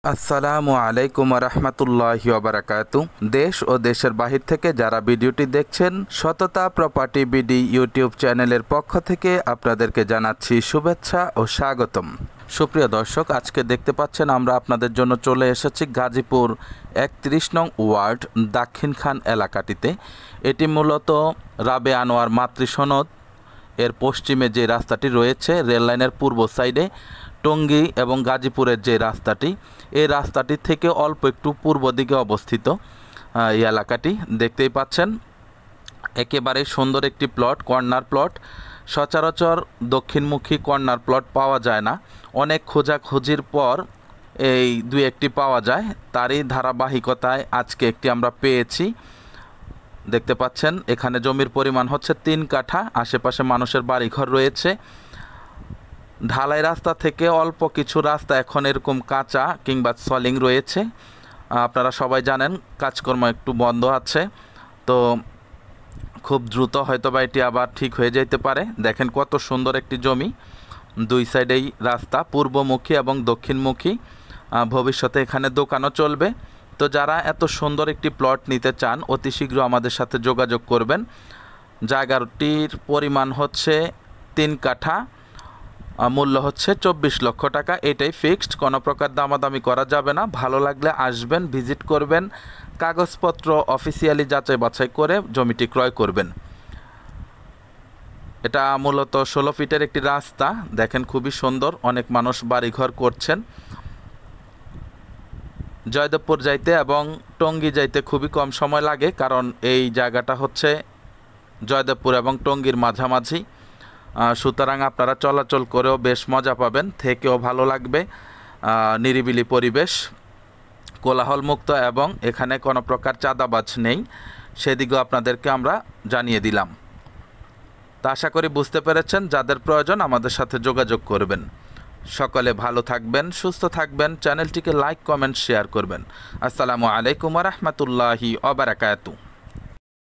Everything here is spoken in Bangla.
আসসালামু আলাইকুম রহমতুল্লাহি ওবারাকাতু। দেশ ও দেশের বাহির থেকে যারা ভিডিওটি দেখছেন, সততা প্রপার্টি বিডি ইউটিউব চ্যানেলের পক্ষ থেকে আপনাদেরকে জানাচ্ছি শুভেচ্ছা ও স্বাগতম। সুপ্রিয় দর্শক, আজকে দেখতে পাচ্ছেন আমরা আপনাদের জন্য চলে এসেছি গাজীপুর ৩১ নং ওয়ার্ড দাক্ষিণ খান এলাকাটিতে। এটি মূলত রাবে আনোয়ার মাতৃসনদ এর পশ্চিমে যে রাস্তাটি রয়েছে, রেল লাইনের পূর্ব সাইডে টঙ্গী এবং গাজীপুরের যে রাস্তাটি, এই রাস্তাটি থেকে অল্প একটু পূর্ব দিকে অবস্থিত এই এলাকাটি। দেখতেই পাচ্ছেন একেবারে সুন্দর একটি প্লট, কর্নার প্লট। সচরাচর দক্ষিণমুখী কর্নার প্লট পাওয়া যায় না, অনেক খোঁজাখুঁজির পর এই দুই একটি পাওয়া যায়। তারই ধারাবাহিকতায় আজকে একটি আমরা পেয়েছি। দেখতে পাচ্ছেন এখানে জমির পরিমাণ হচ্ছে 3 কাঠা। আশেপাশে মানুষের বাড়িঘর রয়েছে। ঢালাই রাস্তা থেকে অল্প কিছু রাস্তা এখন এরকম কাঁচা কিংবা সলিং রয়েছে। আপনারা সবাই জানেন কাজকর্ম একটু বন্ধ আছে, তো খুব দ্রুত হয়তোবা এটি আবার ঠিক হয়ে যেতে পারে। দেখেন কত সুন্দর একটি জমি, দুই সাইডেই রাস্তা, পূর্বমুখী এবং দক্ষিণমুখী। ভবিষ্যতে এখানে দোকানও চলবে। তো যারা এত সুন্দর একটি প্লট নিতে চান, অতি শীঘ্র আমাদের সাথে যোগাযোগ করবেন। জায়গাটির পরিমাণ হচ্ছে 3 কাঠা, মূল্য হচ্ছে 24 লক্ষ টাকা। এটাই ফিক্সড, কোনো প্রকার দামাদামি করা যাবে না। ভালো লাগলে আসবেন, ভিজিট করবেন, কাগজপত্র অফিসিয়ালি যাচাই বাছাই করে জমিটি ক্রয় করবেন। এটা মূলত 16 ফিটের একটি রাস্তা। দেখেন খুবই সুন্দর, অনেক মানুষ বাড়িঘর করছেন। জয়দেবপুর যাইতে এবং টঙ্গী যাইতে খুবই কম সময় লাগে, কারণ এই জায়গাটা হচ্ছে জয়দেবপুর এবং টঙ্গীর মাঝামাঝি। সুতরাং আপনারা চলাচল করেও বেশ মজা পাবেন, থেকেও ভালো লাগবে। নিরিবিলি পরিবেশ, কোলাহলমুক্ত, এবং এখানে কোনো প্রকার চাঁদাবাজ নেই, সেদিকেও আপনাদেরকে আমরা জানিয়ে দিলাম। তা আশা করি বুঝতে পেরেছেন। যাদের প্রয়োজন আমাদের সাথে যোগাযোগ করবেন। সকলে ভালো থাকবেন, সুস্থ থাকবেন। চ্যানেলটিকে লাইক, কমেন্ট, শেয়ার করবেন। আসসালামু আলাইকুম রহমতুল্লাহি ওয়া বারাকাতুহু।